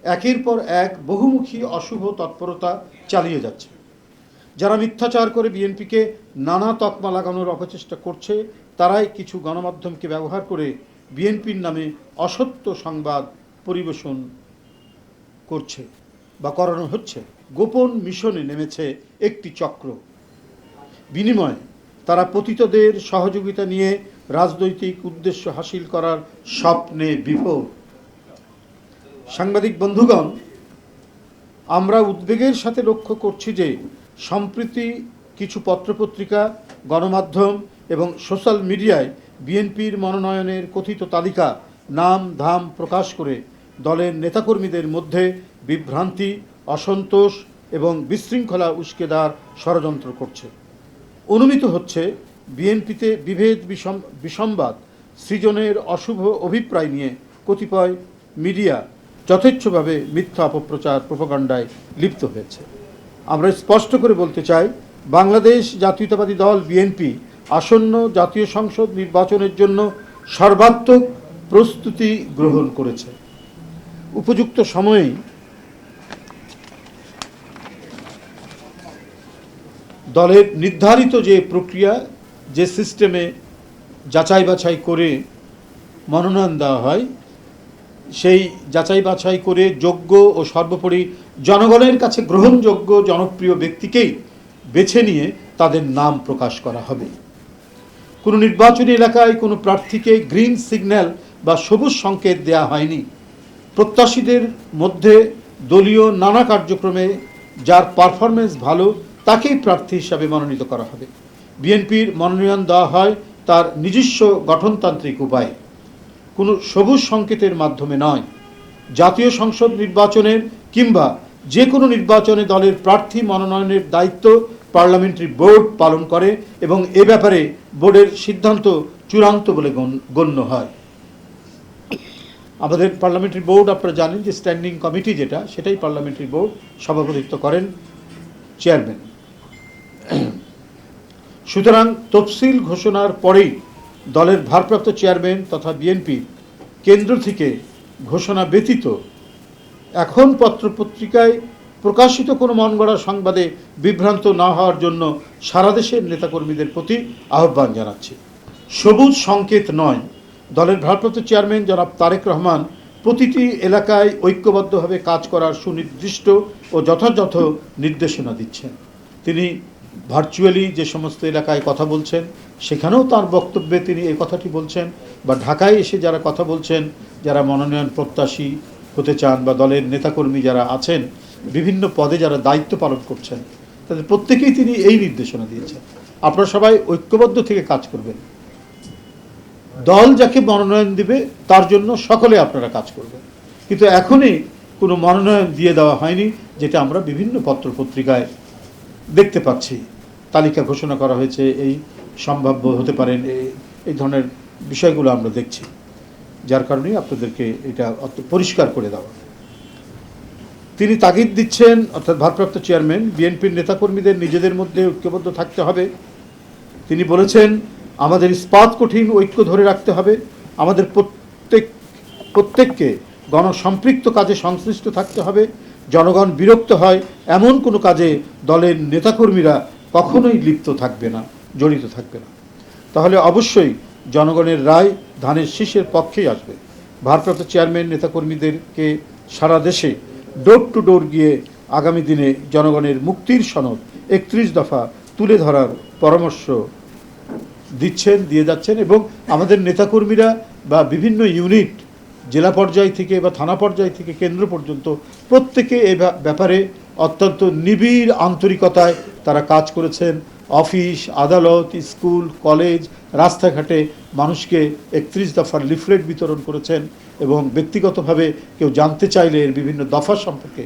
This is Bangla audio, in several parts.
একের পর এক বহুমুখী অশুভ তৎপরতা চালিয়ে যাচ্ছে। যারা মিথ্যাচার করে বিএনপিকে নানা তকমা লাগানোর অপচেষ্টা করছে, তারাই কিছু গণমাধ্যমকে ব্যবহার করে বিএনপির নামে অসত্য সংবাদ পরিবেশন করছে বা করানো হচ্ছে। গোপন মিশনে নেমেছে একটি চক্র। বিনিময়ে তারা পতিতদের সহযোগিতা নিয়ে রাজনৈতিক উদ্দেশ্য হাসিল করার স্বপ্নে বিভোর। সাংবাদিক বন্ধুগণ, আমরা উদ্বেগের সাথে লক্ষ্য করছি যে সম্প্রতি কিছু পত্রপত্রিকা, গণমাধ্যম এবং সোশ্যাল মিডিয়ায় বিএনপির মনোনয়নের কথিত তালিকা নাম ধাম প্রকাশ করে দলের নেতাকর্মীদের মধ্যে বিভ্রান্তি, অসন্তোষ এবং বিশৃঙ্খলা উস্কে দেওয়ার ষড়যন্ত্র করছে। অনুমিত হচ্ছে বিএনপিতে বিভেদ বিসম্বাদ সৃজনের অশুভ অভিপ্রায় নিয়ে কতিপয় মিডিয়া যথেচ্ছভাবে মিথ্যা অপপ্রচার প্রোপাগান্ডায় লিপ্ত হয়েছে। আমরা স্পষ্ট করে বলতে চাই, বাংলাদেশ জাতীয়তাবাদী দল বিএনপি আসন্ন জাতীয় সংসদ নির্বাচনের জন্য সর্বাত্মক প্রস্তুতি গ্রহণ করেছে। উপযুক্ত সময়েই দলের নির্ধারিত যে প্রক্রিয়া, যে সিস্টেমে যাচাই বাছাই করে মনোনয়ন দেওয়া হয়, সেই যাচাই বাছাই করে যোগ্য ও সর্বোপরি জনগণের কাছে গ্রহণযোগ্য জনপ্রিয় ব্যক্তিকেই বেছে নিয়ে তাদের নাম প্রকাশ করা হবে। কোনো নির্বাচনী এলাকায় কোনো প্রার্থীকে গ্রিন সিগন্যাল বা সবুজ সংকেত দেওয়া হয়নি। প্রত্যাশীদের মধ্যে দলীয় নানা কার্যক্রমে যার পারফরমেন্স ভালো তাকেই প্রার্থী হিসাবে মনোনীত করা হবে। বিএনপির মনোনয়ন দেওয়া হয় তার নিজস্ব গঠনতান্ত্রিক উপায়ে, কোনো সবুজ সংকেতের মাধ্যমে নয়। জাতীয় সংসদ নির্বাচনের কিংবা যে কোনো নির্বাচনে দলের প্রার্থী মনোনয়নের দায়িত্ব পার্লামেন্টারি বোর্ড পালন করে এবং এ ব্যাপারে বোর্ডের সিদ্ধান্ত চূড়ান্ত বলে গণ্য হয়। আমাদের পার্লামেন্টারি বোর্ড, আপনারা জানেন যে স্ট্যান্ডিং কমিটি যেটা, সেটাই পার্লামেন্টারি বোর্ড সভাপতিত্ব করেন চেয়ারম্যান। সুতরাং তফসিল ঘোষণার পরেই দলের ভারপ্রাপ্ত চেয়ারম্যান তথা বিএনপি কেন্দ্র থেকে ঘোষণা ব্যতীত এখন পত্রপত্রিকায় প্রকাশিত কোনো মনগড়া সংবাদে বিভ্রান্ত না হওয়ার জন্য সারা দেশের নেতাকর্মীদের প্রতি আহ্বান জানাচ্ছি। সবুজ সংকেত নয়, দলের ভারপ্রাপ্ত চেয়ারম্যান জনাব তারেক রহমান প্রতিটি এলাকায় ঐক্যবদ্ধভাবে কাজ করার সুনির্দিষ্ট ও যথাযথ নির্দেশনা দিচ্ছেন। তিনি ভার্চুয়ালি যে সমস্ত এলাকায় কথা বলছেন, সেখানেও তার বক্তব্যে তিনি এই কথাটি বলছেন, বা ঢাকায় এসে যারা কথা বলছেন, যারা মনোনয়ন প্রত্যাশী হতে চান বা দলের নেতাকর্মী যারা আছেন, বিভিন্ন পদে যারা দায়িত্ব পালন করছেন, তাদের প্রত্যেকেই তিনি এই নির্দেশনা দিয়েছেন, আপনারা সবাই ঐক্যবদ্ধ থেকে কাজ করবেন। দল যাকে মনোনয়ন দিবে তার জন্য সকলে আপনারা কাজ করবেন। কিন্তু এখনই কোনো মনোনয়ন দিয়ে দেওয়া হয়নি, যেটা আমরা বিভিন্ন পত্রপত্রিকায় দেখতে পাচ্ছি। তালিকা ঘোষণা করা হয়েছে, এই সম্ভাব্য হতে পারেন, এই ধরনের বিষয়গুলো আমরা দেখছি, যার কারণেই আপনাদেরকে এটা পরিষ্কার করে দেওয়া। তিনি তাগিদ দিচ্ছেন, অর্থাৎ ভারপ্রাপ্ত চেয়ারম্যান, বিএনপির নেতাকর্মীদের নিজেদের মধ্যে ঐক্যবদ্ধ থাকতে হবে। তিনি বলেছেন, আমাদের ইস্পাত কঠিন ঐক্য ধরে রাখতে হবে, আমাদের প্রত্যেককে গণসম্পৃক্ত কাজে সংশ্লিষ্ট থাকতে হবে। জনগণ বিরক্ত হয় এমন কোনো কাজে দলের নেতাকর্মীরা কখনোই লিপ্ত থাকবে না, জড়িত থাকবে না। তাহলে অবশ্যই জনগণের রায় ধানের শীষের পক্ষেই আসবে। ভারপ্রাপ্ত চেয়ারম্যান নেতাকর্মীদেরকে সারা দেশে ডোর টু ডোর গিয়ে আগামী দিনে জনগণের মুক্তির সনদ 31 দফা তুলে ধরার পরামর্শ দিয়ে যাচ্ছেন। এবং আমাদের নেতাকর্মীরা বা বিভিন্ন ইউনিট, জেলা পর্যায় থেকে বা থানা পর্যায় থেকে কেন্দ্র পর্যন্ত, প্রত্যেকে এ ব্যাপারে অত্যন্ত নিবিড় আন্তরিকতায় তারা কাজ করেছেন। অফিস, আদালত, স্কুল, কলেজ, রাস্তাঘাটে মানুষকে 31 দফার লিফলেট বিতরণ করেছেন এবং ব্যক্তিগতভাবে কেউ জানতে চাইলে এর বিভিন্ন দফা সম্পর্কে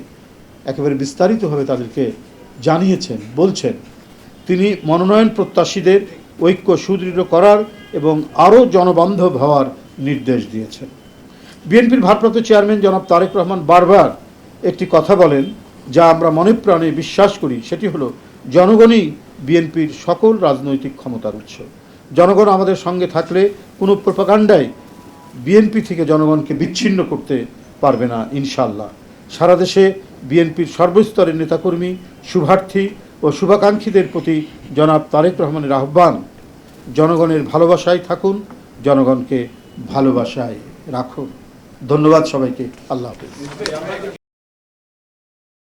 একেবারে বিস্তারিতভাবে তাদেরকে জানিয়েছেন, বলছেন। তিনি মনোনয়ন প্রত্যাশীদের ঐক্য সুদৃঢ় করার এবং আরও জনবান্ধব হওয়ার নির্দেশ দিয়েছেন। বিএনপির ভারপ্রাপ্ত চেয়ারম্যান জনাব তারেক রহমান বারবার একটি কথা বলেন, যা আমরা মনে প্রাণে বিশ্বাস করি, সেটি হলো জনগণই বিএনপির সকল রাজনৈতিক ক্ষমতার উৎস। জনগণ আমাদের সঙ্গে থাকলে কোনো প্রোপাগান্ডায় বিএনপি থেকে জনগণকে বিচ্ছিন্ন করতে পারবে না ইনশাআল্লাহ। সারা দেশে বিএনপির সর্বস্তরের নেতাকর্মী, শুভার্থী ও শুভাকাঙ্ক্ষীদের প্রতি জনাব তারেক রহমানের আহ্বান, জনগণের ভালোবাসায় থাকুন, জনগণকে ভালোবাসায় রাখুন। ধন্যবাদ সবাইকে। আল্লাহ হাফেজ।